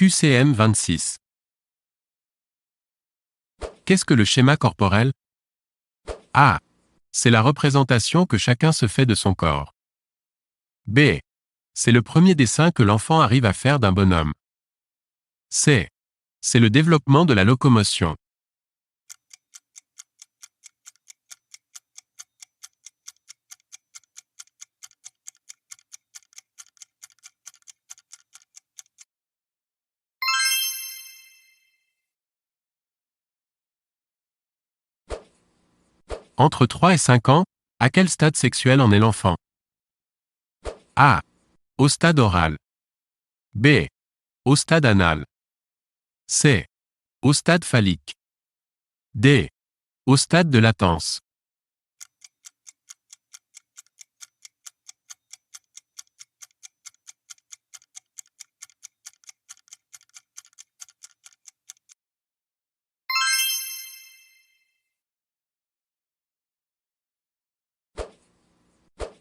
QCM 26. Qu'est-ce que le schéma corporel? A. C'est la représentation que chacun se fait de son corps. B. C'est le premier dessin que l'enfant arrive à faire d'un bonhomme. C. C'est le développement de la locomotion. Entre 3 et 5 ans, à quel stade sexuel en est l'enfant? A. Au stade oral. B. Au stade anal. C. Au stade phallique. D. Au stade de latence.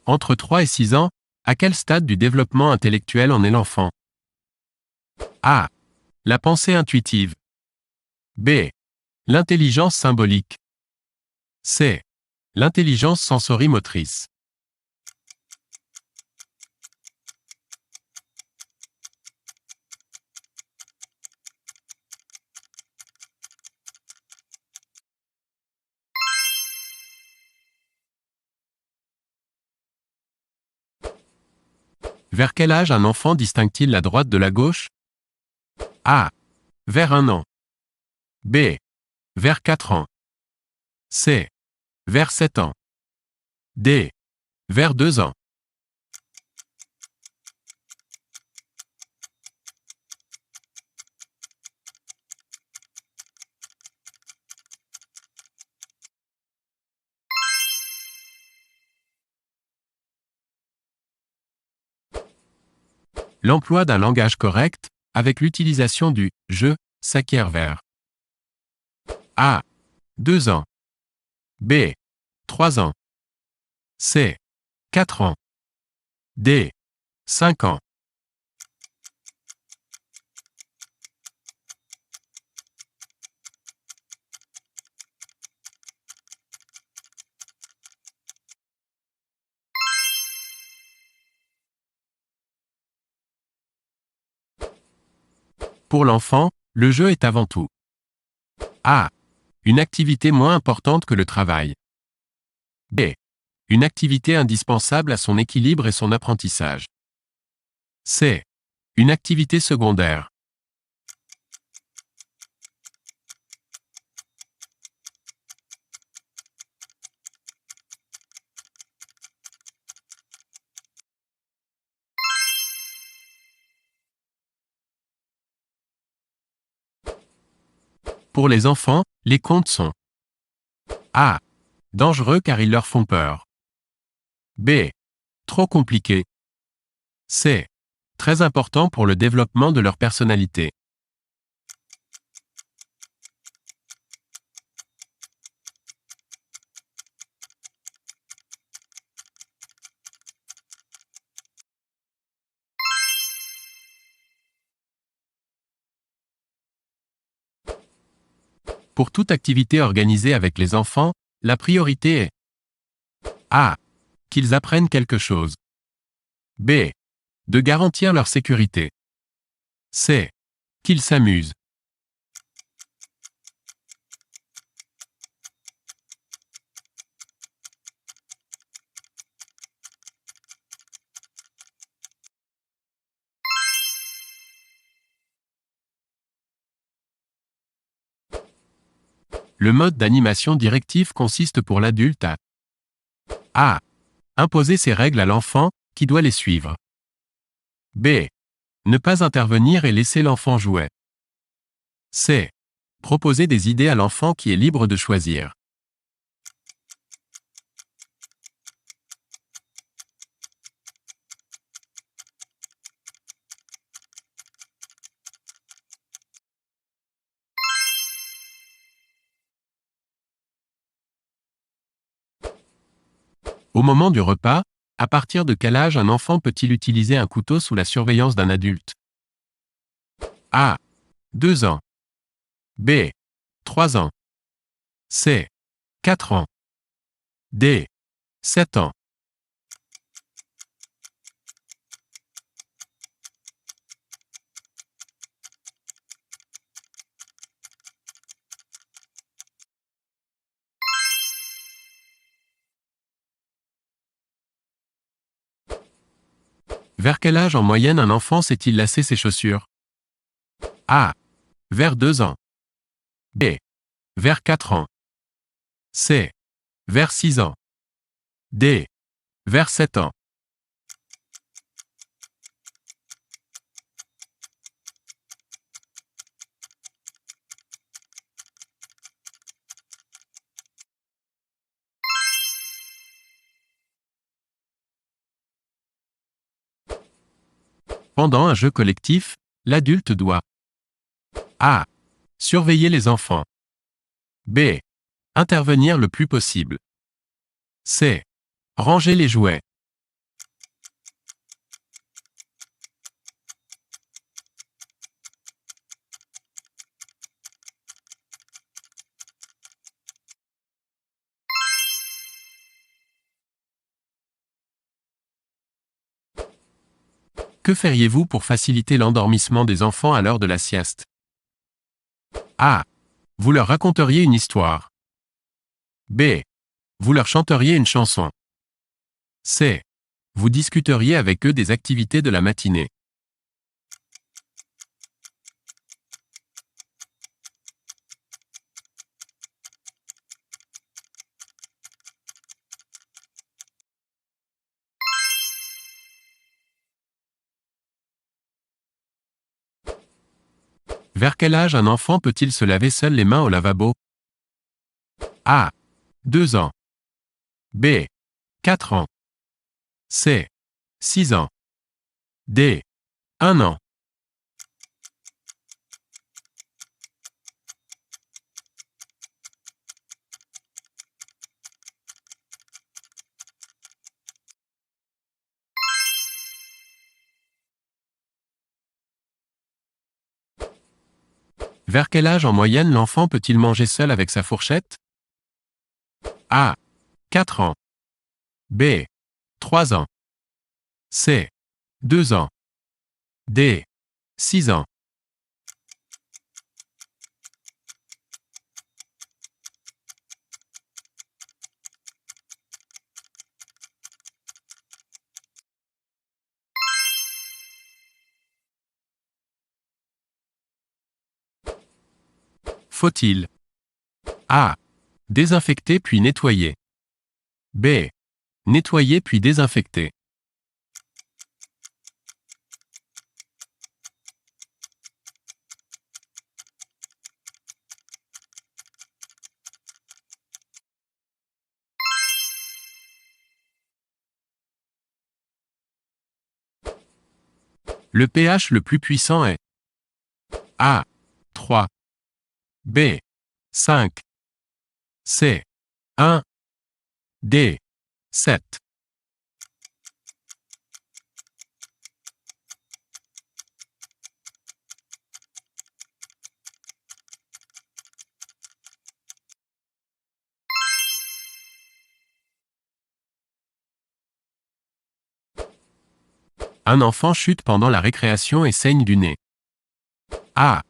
Entre 3 et 6 ans, à quel stade du développement intellectuel en est l'enfant? A. La pensée intuitive. B. L'intelligence symbolique. C. L'intelligence sensorimotrice. Vers quel âge un enfant distingue-t-il la droite de la gauche? A. Vers 1 an. B. Vers 4 ans. C. Vers 7 ans. D. Vers 2 ans. L'emploi d'un langage correct, avec l'utilisation du « je » s'acquiert vers A. 2 ans. B. 3 ans. C. 4 ans. D. 5 ans. Pour l'enfant, le jeu est avant tout A. Une activité moins importante que le travail. B. Une activité indispensable à son équilibre et son apprentissage. C. Une activité secondaire. Pour les enfants, les contes sont A. Dangereux car ils leur font peur. B. Trop compliqués. C. Très important pour le développement de leur personnalité. Pour toute activité organisée avec les enfants, la priorité est A. Qu'ils apprennent quelque chose. B. De garantir leur sécurité. C. Qu'ils s'amusent. Le mode d'animation directif consiste pour l'adulte à A. Imposer ses règles à l'enfant, qui doit les suivre. B. Ne pas intervenir et laisser l'enfant jouer. C. Proposer des idées à l'enfant qui est libre de choisir. Au moment du repas, à partir de quel âge un enfant peut-il utiliser un couteau sous la surveillance d'un adulte? A. 2 ans. B. 3 ans. C. 4 ans. D. 7 ans. Vers quel âge en moyenne un enfant sait-il lasser ses chaussures? A. Vers 2 ans. B. Vers 4 ans. C. Vers 6 ans. D. Vers 7 ans. Pendant un jeu collectif, l'adulte doit A. Surveiller les enfants. B. Intervenir le plus possible. C. Ranger les jouets. Que feriez-vous pour faciliter l'endormissement des enfants à l'heure de la sieste? A. Vous leur raconteriez une histoire. B. Vous leur chanteriez une chanson. C. Vous discuteriez avec eux des activités de la matinée. Vers quel âge un enfant peut-il se laver seul les mains au lavabo? A. 2 ans. B. 4 ans. C. 6 ans. D. 1 an. Vers quel âge en moyenne l'enfant peut-il manger seul avec sa fourchette? A. 4 ans. B. 3 ans. C. 2 ans. D. 6 ans. Faut-il A. Désinfecter puis nettoyer. B. Nettoyer puis désinfecter. Le pH le plus puissant est A. 3. B. 5. C. 1. D. 7. Un enfant chute pendant la récréation et saigne du nez. A.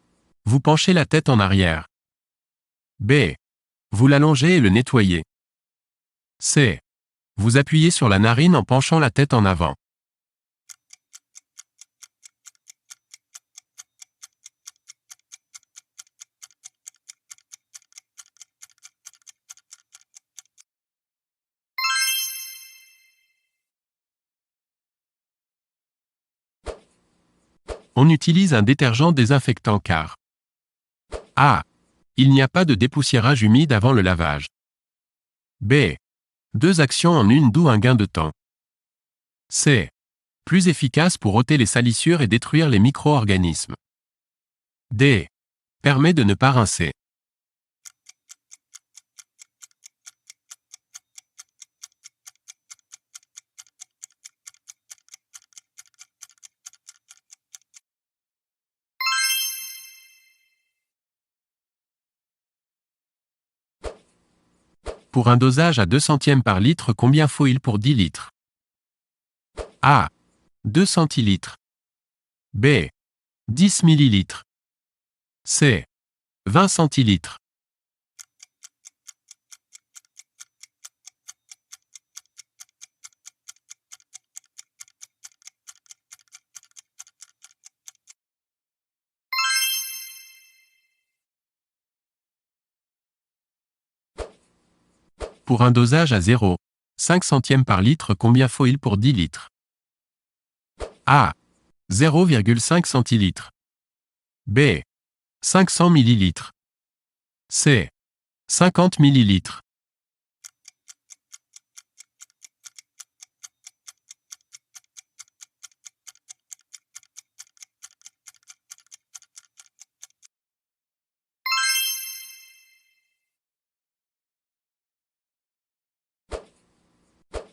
Vous penchez la tête en arrière. B. Vous l'allongez et le nettoyez. C. Vous appuyez sur la narine en penchant la tête en avant. On utilise un détergent désinfectant car A. Il n'y a pas de dépoussiérage humide avant le lavage. B. 2 actions en une d'où un gain de temps. C. Plus efficace pour ôter les salissures et détruire les micro-organismes. D. Permet de ne pas rincer. Pour un dosage à 2 centièmes par litre, combien faut-il pour 10 litres? A. 2 centilitres. B. 10 millilitres. C. 20 centilitres. Pour un dosage à 0,5 centièmes par litre, combien faut-il pour 10 litres? A. 0,5 centilitres. B. 500 millilitres. C. 50 millilitres.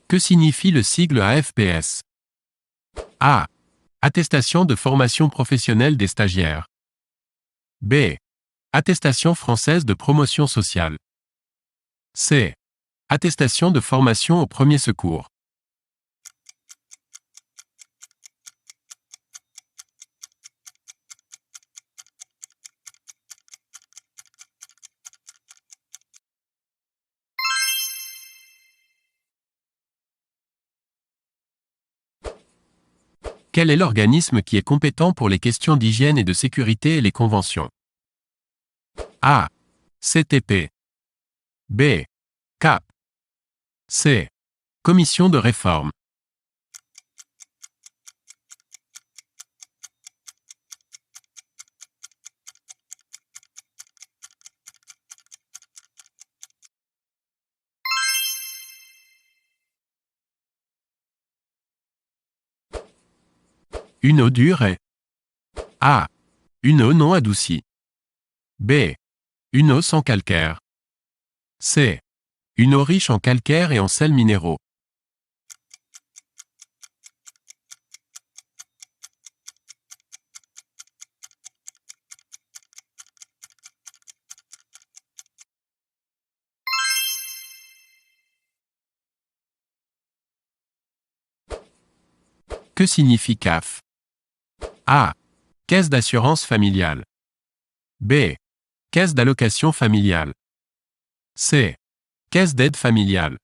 Que signifie le sigle AFPS? A. Attestation de formation professionnelle des stagiaires. B. Attestation française de promotion sociale. C. Attestation de formation au premier secours. Quel est l'organisme qui est compétent pour les questions d'hygiène et de sécurité et les conventions? A. CTP. B. CAP. C. Commission de réforme. Une eau dure est A. Une eau non adoucie. B. Une eau sans calcaire. C. Une eau riche en calcaire et en sels minéraux. Que signifie CAF? A. Caisse d'assurance familiale. B. Caisse d'allocation familiale. C. Caisse d'aide familiale.